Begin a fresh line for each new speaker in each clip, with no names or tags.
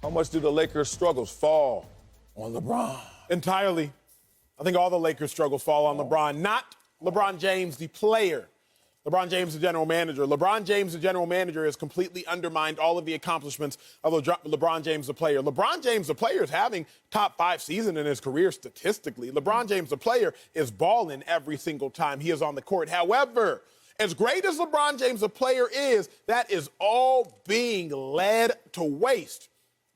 How much do the Lakers' struggles fall on LeBron?
Entirely. I think all the Lakers' struggles fall on LeBron, not LeBron James, the player. LeBron James, the general manager. LeBron James, the general manager, has completely undermined all of the accomplishments of LeBron James, the player. LeBron James, the player, is having top 5 season in his career statistically. LeBron James, the player, is balling every single time he is on the court. However, as great as LeBron James, the player, is, that is all being led to waste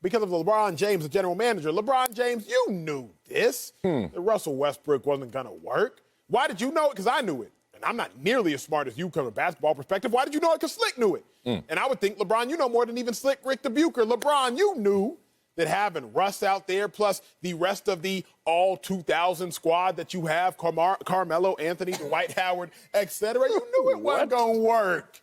because of LeBron James, the general manager. LeBron James, you knew this. That Russell Westbrook wasn't going to work. Why did you know it? Because I knew it. And I'm not nearly as smart as you from a basketball perspective. Why did you know it? Because Slick knew it. And I would think, LeBron, you know more than even Slick Rick the Bucher. LeBron, you knew that having Russ out there, plus the rest of the all-2000 squad that you have, Carmelo, Anthony, Dwight Howard, etc., you knew it wasn't going to work.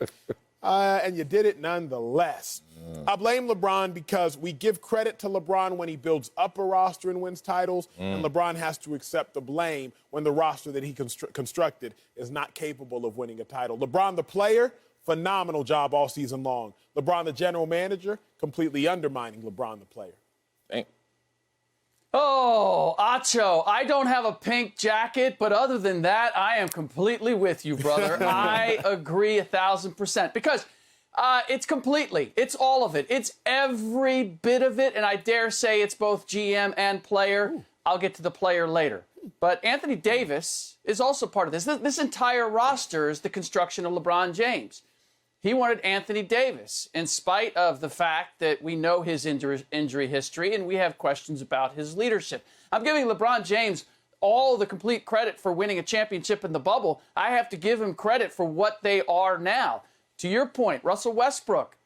And you did it nonetheless. I blame LeBron because we give credit to LeBron when he builds up a roster and wins titles, and LeBron has to accept the blame when the roster that he constructed is not capable of winning a title. LeBron, the player, phenomenal job all season long. LeBron, the general manager, completely undermining LeBron, the player.
Thanks.
Oh, Acho, I don't have a pink jacket, but other than that, I am completely with you, brother. I agree 1,000% because it's all of it. It's every bit of it, and I dare say it's both GM and player. I'll get to the player later. But Anthony Davis is also part of this. This entire roster is the construction of LeBron James. He wanted Anthony Davis, in spite of the fact that we know his injury history and we have questions about his leadership. I'm giving LeBron James all the complete credit for winning a championship in the bubble. I have to give him credit for what they are now. To your point, Russell Westbrook,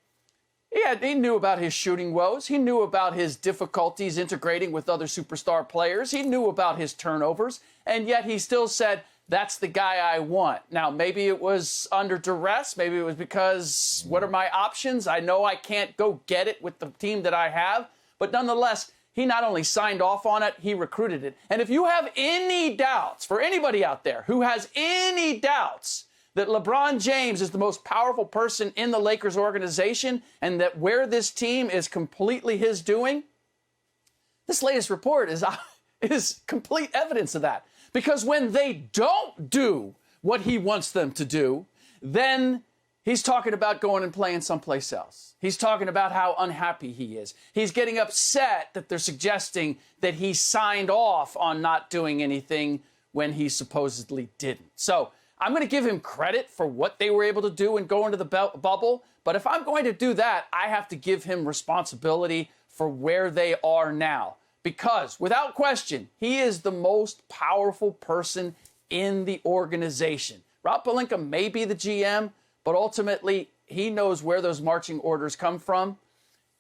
he knew about his shooting woes. He knew about his difficulties integrating with other superstar players. He knew about his turnovers, and yet he still said, that's the guy I want. Now, maybe it was under duress. Maybe it was because, what are my options? I know I can't go get it with the team that I have. But nonetheless, he not only signed off on it, he recruited it. And if you have any doubts, for anybody out there who has any doubts that LeBron James is the most powerful person in the Lakers organization and that where this team is completely his doing, this latest report is complete evidence of that. Because when they don't do what he wants them to do, then he's talking about going and playing someplace else. He's talking about how unhappy he is. He's getting upset that they're suggesting that he signed off on not doing anything when he supposedly didn't. So I'm going to give him credit for what they were able to do and go into the bubble. But if I'm going to do that, I have to give him responsibility for where they are now. Because, without question, he is the most powerful person in the organization. Rob Pelinka may be the GM, but ultimately, he knows where those marching orders come from,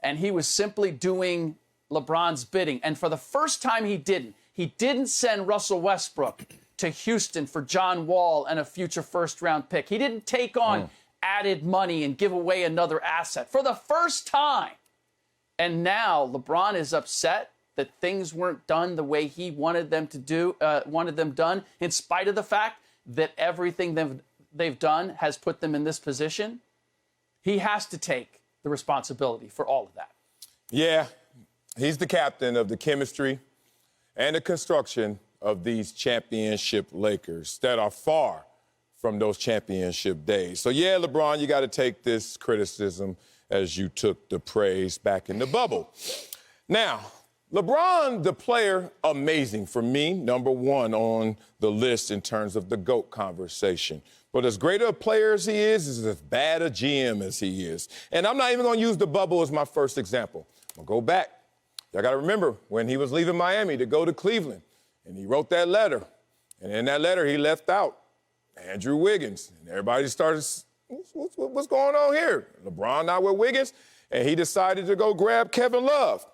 and he was simply doing LeBron's bidding. And for the first time, he didn't send Russell Westbrook to Houston for John Wall and a future first-round pick. He didn't take on added money and give away another asset for the first time. And now LeBron is upset that things weren't done the way he wanted them done, in spite of the fact that everything they've done has put them in this position. He has to take the responsibility for all of that.
Yeah, he's the captain of the chemistry and the construction of these championship Lakers that are far from those championship days. So, yeah, LeBron, you got to take this criticism as you took the praise back in the bubble. Now, LeBron, the player, amazing for me, number one on the list in terms of the GOAT conversation. But as great a player as he is as bad a GM as he is. And I'm not even going to use the bubble as my first example. I'm going to go back. Y'all got to remember when he was leaving Miami to go to Cleveland, and he wrote that letter. And in that letter, he left out Andrew Wiggins. And everybody started, what's going on here? LeBron not with Wiggins, and he decided to go grab Kevin Love.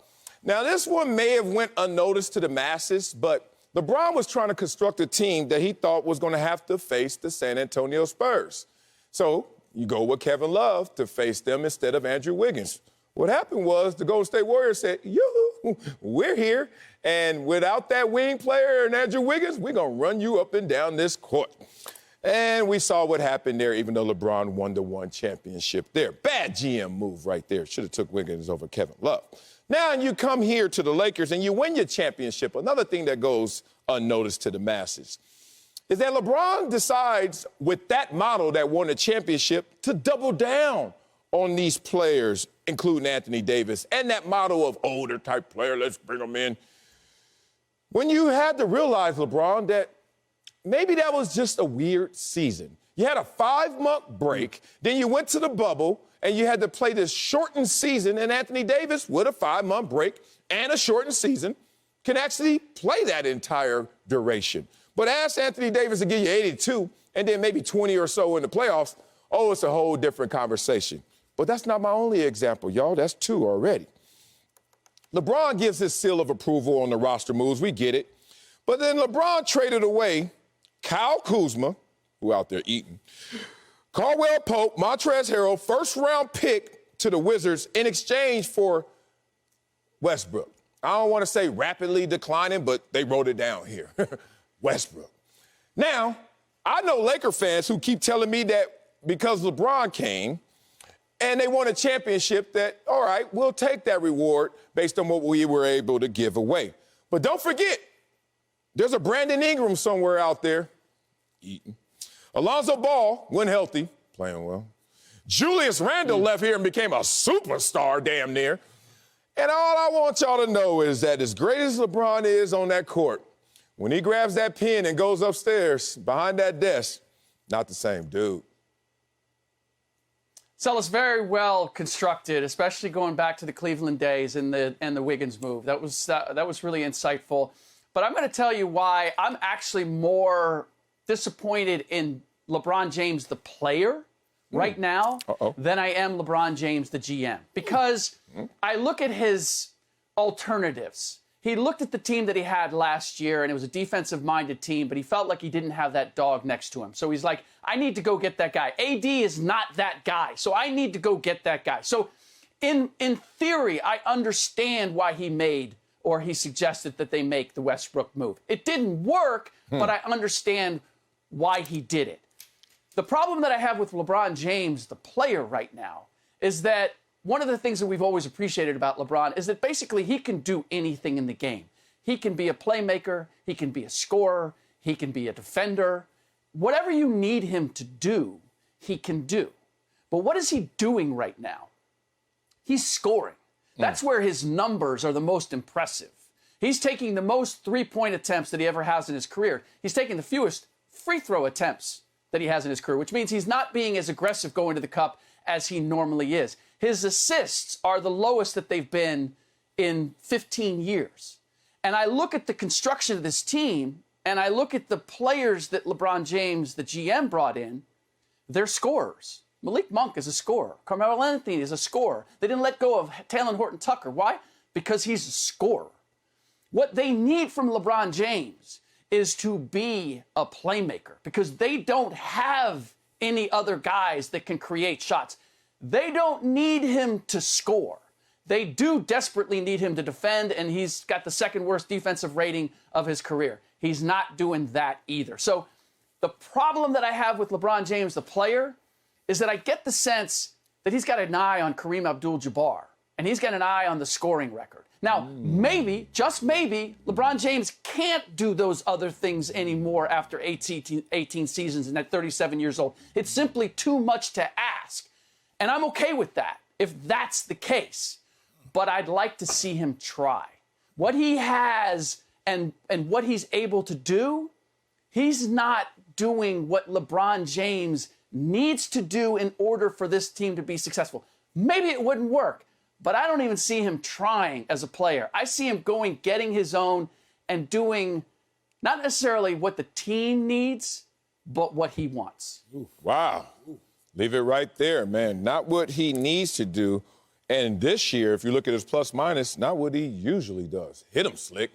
Now, this one may have went unnoticed to the masses, but LeBron was trying to construct a team that he thought was going to have to face the San Antonio Spurs. So you go with Kevin Love to face them instead of Andrew Wiggins. What happened was the Golden State Warriors said, yoo-hoo, we're here, and without that wing player and Andrew Wiggins, we're going to run you up and down this court. And we saw what happened there, even though LeBron won the one championship there. Bad GM move right there. Should have took Wiggins over Kevin Love. Now you come here to the Lakers and you win your championship. Another thing that goes unnoticed to the masses is that LeBron decides with that model that won a championship to double down on these players, including Anthony Davis, and that model of older type player, let's bring them in. When you had to realize, LeBron, that maybe that was just a weird season. You had a 5-month break, then you went to the bubble, and you had to play this shortened season, and Anthony Davis, with a 5-month break and a shortened season, can actually play that entire duration. But ask Anthony Davis to give you 82 and then maybe 20 or so in the playoffs, oh, it's a whole different conversation. But that's not my only example, y'all. That's 2 already. LeBron gives his seal of approval on the roster moves. We get it. But then LeBron traded away Kyle Kuzma, who out there eating, Caldwell Pope, Montrezl Harrell, first-round pick to the Wizards in exchange for Westbrook. I don't want to say rapidly declining, but they wrote it down here. Westbrook. Now, I know Laker fans who keep telling me that because LeBron came and they won a championship that, all right, we'll take that reward based on what we were able to give away. But don't forget, there's a Brandon Ingram somewhere out there eating. Alonzo Ball, when healthy, playing well. Julius Randle left here and became a superstar damn near. And all I want y'all to know is that as great as LeBron is on that court, when he grabs that pen and goes upstairs behind that desk, not the same dude.
Marcellus, very well constructed, especially going back to the Cleveland days and the Wiggins move. That was really insightful. But I'm going to tell you why I'm actually more disappointed in LeBron James, the player, right now than I am LeBron James, the GM. Because I look at his alternatives. He looked at the team that he had last year, and it was a defensive-minded team, but he felt like he didn't have that dog next to him. So he's like, I need to go get that guy. AD is not that guy, so I need to go get that guy. So in theory, I understand why he made or he suggested that they make the Westbrook move. It didn't work, but I understand why he did it. The problem that I have with LeBron James, the player right now, is that one of the things that we've always appreciated about LeBron is that basically he can do anything in the game. He can be a playmaker, he can be a scorer, he can be a defender. Whatever you need him to do, he can do. But what is he doing right now? He's scoring. That's where his numbers are the most impressive. He's taking the most three-point attempts that he ever has in his career. He's taking the fewest free throw attempts that he has in his career, which means he's not being as aggressive going to the cup as he normally is. His assists are the lowest that they've been in 15 years. And I look at the construction of this team, and I look at the players that LeBron James, the GM, brought in. They're scorers. Malik Monk is a scorer. Carmelo Anthony is a scorer. They didn't let go of Talen Horton-Tucker. Why? Because he's a scorer. What they need from LeBron James is to be a playmaker because they don't have any other guys that can create shots. They don't need him to score. They do desperately need him to defend, and he's got the second worst defensive rating of his career. He's not doing that either. So the problem that I have with LeBron James, the player, is that I get the sense that he's got an eye on Kareem Abdul-Jabbar, and he's got an eye on the scoring record. Now, maybe, just maybe, LeBron James can't do those other things anymore after 18 seasons and at 37 years old. It's simply too much to ask. And I'm okay with that, if that's the case. But I'd like to see him try. What he has and what he's able to do, he's not doing what LeBron James needs to do in order for this team to be successful. Maybe it wouldn't work, but I don't even see him trying as a player. I see him going, getting his own, and doing not necessarily what the team needs, but what he wants.
Ooh, wow. Leave it right there, man. Not what he needs to do. And this year, if you look at his plus minus, not what he usually does. Hit him, Slick.